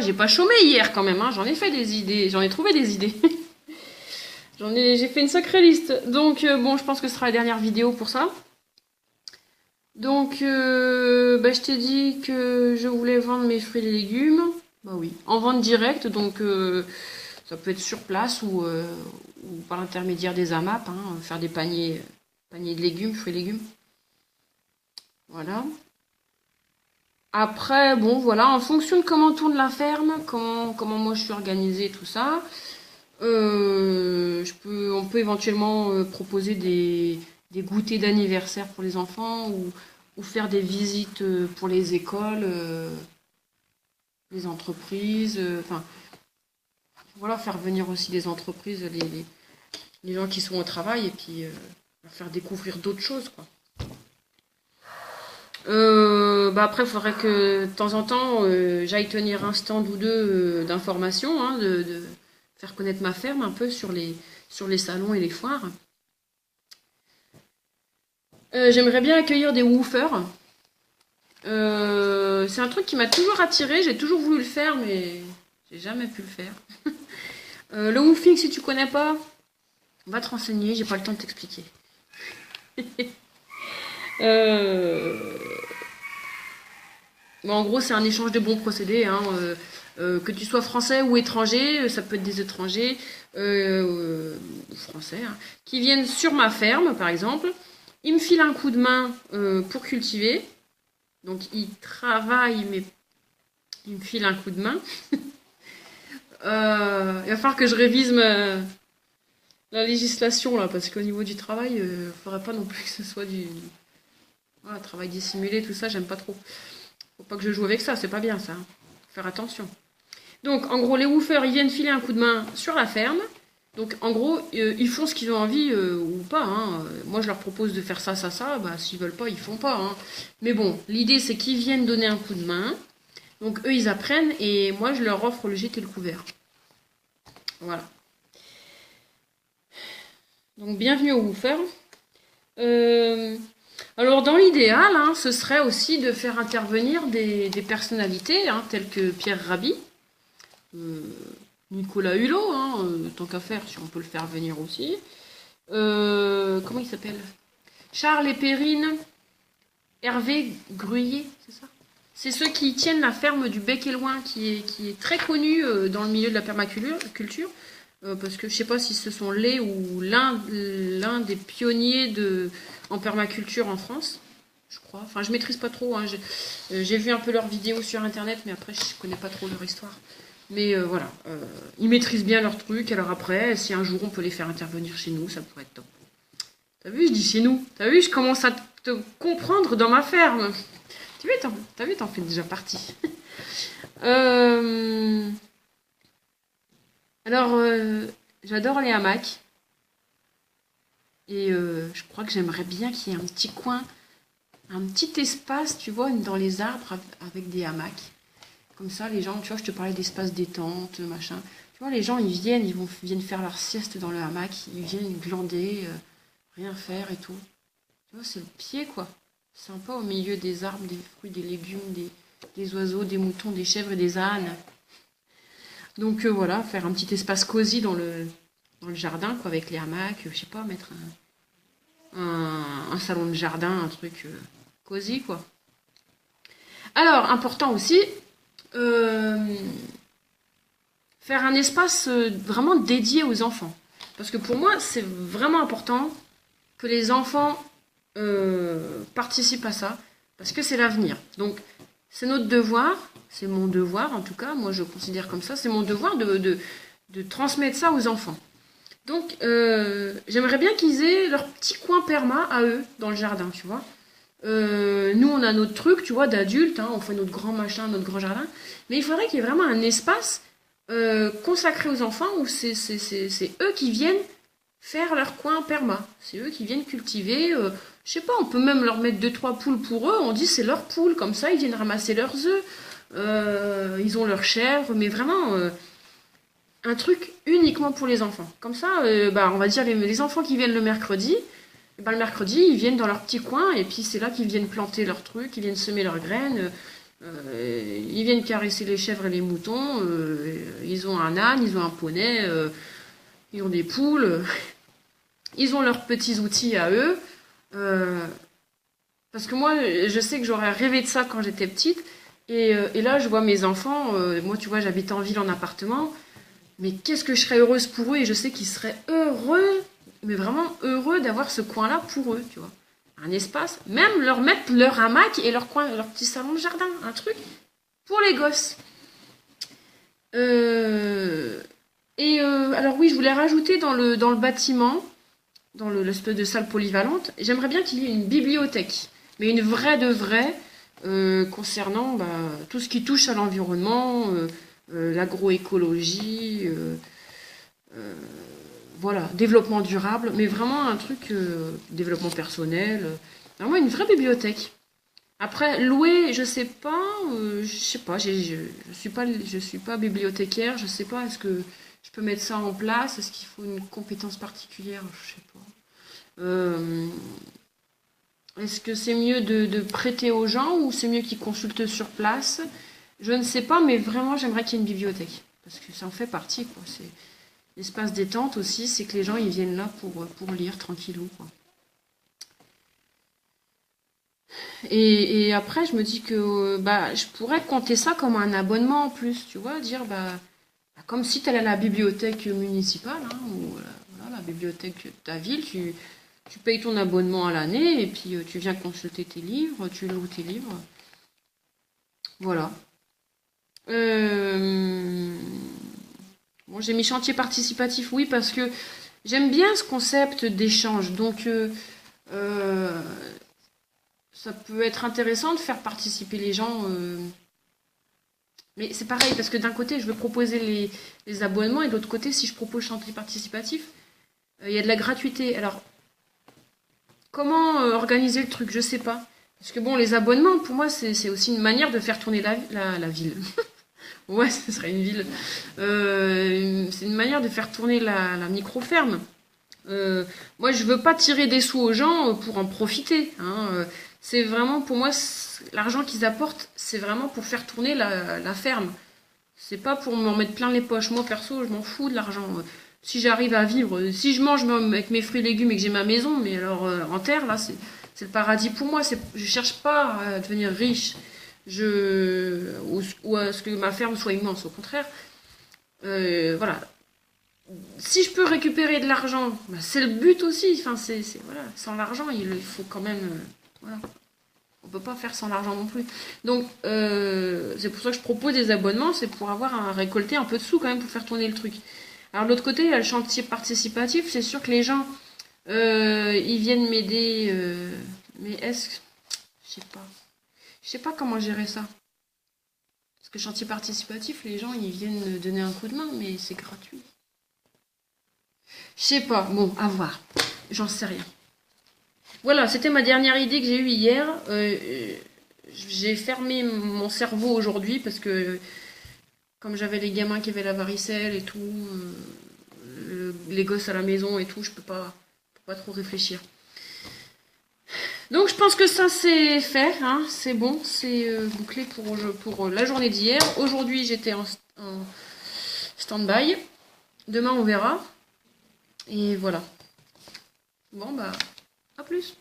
J'ai pas chômé hier quand même, hein. J'en ai fait des idées, j'en ai trouvé des idées. J'ai fait une sacrée liste. Donc bon, je pense que ce sera la dernière vidéo pour ça. Donc bah, je t'ai dit que je voulais vendre mes fruits et légumes. Bah oui, en vente directe, donc ça peut être sur place ou par l'intermédiaire des AMAP, hein, faire des paniers de légumes, fruits et légumes. Voilà. Après, bon, voilà, en fonction de comment tourne la ferme, comment moi je suis organisée, tout ça, on peut éventuellement proposer des goûters d'anniversaire pour les enfants ou faire des visites pour les écoles, les entreprises, enfin, voilà, faire venir aussi des entreprises, les gens qui sont au travail et puis leur faire découvrir d'autres choses, quoi. Bah après, il faudrait que de temps en temps, j'aille tenir un stand ou deux d'information, hein, de faire connaître ma ferme un peu sur les salons et les foires. J'aimerais bien accueillir des woofers. C'est un truc qui m'a toujours attiré, j'ai toujours voulu le faire, mais j'ai jamais pu le faire. Le woofing, si tu connais pas, va te renseigner, j'ai pas le temps de t'expliquer. Bon, en gros, c'est un échange de bons procédés, hein, que tu sois français ou étranger, ça peut être des étrangers ou français, hein, qui viennent sur ma ferme, par exemple. Ils me filent un coup de main pour cultiver. Donc, ils travaillent, mais ils me filent un coup de main. Il va falloir que je révise la législation, là, parce qu'au niveau du travail, il ne faudrait pas non plus que ce soit du voilà, travail dissimulé, tout ça, j'aime pas trop. Faut pas que je joue avec ça, c'est pas bien ça. Faut faire attention. Donc, en gros, les woofers, ils viennent filer un coup de main sur la ferme. Donc, en gros, ils font ce qu'ils ont envie ou pas. Hein. Moi, je leur propose de faire ça. Bah, s'ils veulent pas, ils font pas. Hein. Mais bon, l'idée, c'est qu'ils viennent donner un coup de main. Donc, eux, ils apprennent et moi, je leur offre le gîte et le couvert. Voilà. Donc, bienvenue aux woofers. Alors, dans l'idéal, hein, ce serait aussi de faire intervenir des personnalités, hein, telles que Pierre Rabhi, Nicolas Hulot, hein, tant qu'à faire, si on peut le faire venir aussi. Comment il s'appelle? Charles et Perrine, Hervé Gruyé, c'est ça? C'est ceux qui tiennent la ferme du Bec et Loin, qui est très connue dans le milieu de la permaculture. Parce que je ne sais pas si ce sont les ou l'un des pionniers en permaculture en France, je crois. Enfin, je maîtrise pas trop. Hein. J'ai vu un peu leurs vidéos sur Internet, mais après, je connais pas trop leur histoire. Mais voilà, ils maîtrisent bien leur truc. Alors après, si un jour on peut les faire intervenir chez nous, ça pourrait être top. T'as vu, je dis chez nous. T'as vu, je commence à te comprendre dans ma ferme. T'as vu, t'en fais déjà partie. Alors, j'adore les hamacs. Et je crois que j'aimerais bien qu'il y ait un petit coin, un petit espace, tu vois, dans les arbres avec des hamacs. Comme ça, les gens, tu vois, je te parlais d'espace détente, machin. Tu vois, les gens, ils viennent faire leur sieste dans le hamac, ils viennent glander, rien faire et tout. Tu vois, c'est le pied, quoi. Sympa au milieu des arbres, des fruits, des légumes, des oiseaux, des moutons, des chèvres et des ânes. Donc voilà, faire un petit espace cosy dans le jardin, quoi, avec les hamacs, je sais pas, mettre un salon de jardin, un truc cosy, quoi. Alors, important aussi, faire un espace vraiment dédié aux enfants. Parce que pour moi, c'est vraiment important que les enfants participent à ça, parce que c'est l'avenir. Donc, c'est notre devoir, c'est mon devoir en tout cas, moi je considère comme ça, c'est mon devoir de transmettre ça aux enfants. Donc, j'aimerais bien qu'ils aient leur petit coin perma à eux, dans le jardin, tu vois. Nous, on a notre truc, tu vois, d'adultes, hein, on fait notre grand machin, notre grand jardin, mais il faudrait qu'il y ait vraiment un espace consacré aux enfants où c'est eux qui viennent faire leur coin perma. C'est eux qui viennent cultiver. Je sais pas, on peut même leur mettre 2-3 poules pour eux. On dit c'est leurs poules, comme ça ils viennent ramasser leurs œufs. Ils ont leurs chèvres, mais vraiment un truc uniquement pour les enfants. Comme ça, bah, on va dire les enfants qui viennent le mercredi, bah, le mercredi ils viennent dans leur petit coin et puis c'est là qu'ils viennent planter leurs trucs, ils viennent semer leurs graines. Ils viennent caresser les chèvres et les moutons. Ils ont un âne, ils ont un poney, ils ont des poules. Ils ont leurs petits outils à eux. Parce que moi, je sais que j'aurais rêvé de ça quand j'étais petite. Et là, je vois mes enfants. Moi, tu vois, j'habite en ville en appartement. Mais qu'est-ce que je serais heureuse pour eux. Et je sais qu'ils seraient heureux, mais vraiment heureux d'avoir ce coin-là pour eux, tu vois. Un espace. Même leur mettre leur hamac et leur coin, leur petit salon de jardin. Un truc pour les gosses. Alors oui, je voulais rajouter dans le bâtiment, dans l'espèce de salle polyvalente, j'aimerais bien qu'il y ait une bibliothèque, mais une vraie de vraie, concernant tout ce qui touche à l'environnement, l'agroécologie, voilà, développement durable, mais vraiment un truc, développement personnel, vraiment une vraie bibliothèque. Après, louer, je sais pas, je suis pas bibliothécaire, je sais pas, est-ce que je peux mettre ça en place, est-ce qu'il faut une compétence particulière, je sais pas. Euh, Est-ce que c'est mieux de prêter aux gens ou c'est mieux qu'ils consultent sur place? Je ne sais pas, mais vraiment j'aimerais qu'il y ait une bibliothèque, parce que ça en fait partie, quoi. C'est l'espace détente aussi, c'est que les gens ils viennent là pour lire tranquillou, quoi. Et après, je me dis que je pourrais compter ça comme un abonnement en plus, tu vois, dire comme si tu allais à la bibliothèque municipale, hein, ou voilà, la bibliothèque de ta ville, tu payes ton abonnement à l'année et puis tu viens consulter tes livres, tu loues tes livres. Voilà. Euh, Bon, j'ai mis chantier participatif, oui, parce que j'aime bien ce concept d'échange. Donc, euh, ça peut être intéressant de faire participer les gens. Mais c'est pareil, parce que d'un côté, je veux proposer les abonnements, et de l'autre côté, si je propose chantier participatif, il y a de la gratuité. Alors, comment organiser le truc? Je sais pas. Parce que bon, les abonnements, pour moi, c'est aussi une manière de faire tourner la ville. Ouais, ce serait une ville. C'est une manière de faire tourner la micro-ferme. Moi, je veux pas tirer des sous aux gens pour en profiter, hein. C'est vraiment, pour moi, l'argent qu'ils apportent, c'est vraiment pour faire tourner la ferme. C'est pas pour m'en mettre plein les poches. Moi, perso, je m'en fous de l'argent. Si j'arrive à vivre, si je mange avec mes fruits et légumes et que j'ai ma maison, mais alors en terre, là, c'est le paradis pour moi. Je cherche pas à devenir riche. Ou à ce que ma ferme soit immense, au contraire. Voilà. Si je peux récupérer de l'argent, c'est le but aussi. Enfin, voilà. Sans l'argent, il faut quand même. Voilà. On peut pas faire sans l'argent non plus. Donc, c'est pour ça que je propose des abonnements, c'est pour avoir à récolter un peu de sous quand même pour faire tourner le truc. Alors, de l'autre côté, il y a le chantier participatif. C'est sûr que les gens, ils viennent m'aider. Mais est-ce que. Je sais pas. Je sais pas comment gérer ça. Parce que chantier participatif, les gens, ils viennent donner un coup de main, mais c'est gratuit. Je sais pas. Bon, à voir. J'en sais rien. Voilà, c'était ma dernière idée que j'ai eue hier. J'ai fermé mon cerveau aujourd'hui parce que comme j'avais les gamins qui avaient la varicelle et tout, les gosses à la maison et tout, je peux pas trop réfléchir. Donc je pense que ça c'est fait, hein, c'est bon, c'est bouclé pour la journée d'hier. Aujourd'hui j'étais en stand-by. Demain on verra. Et voilà. Bon à plus.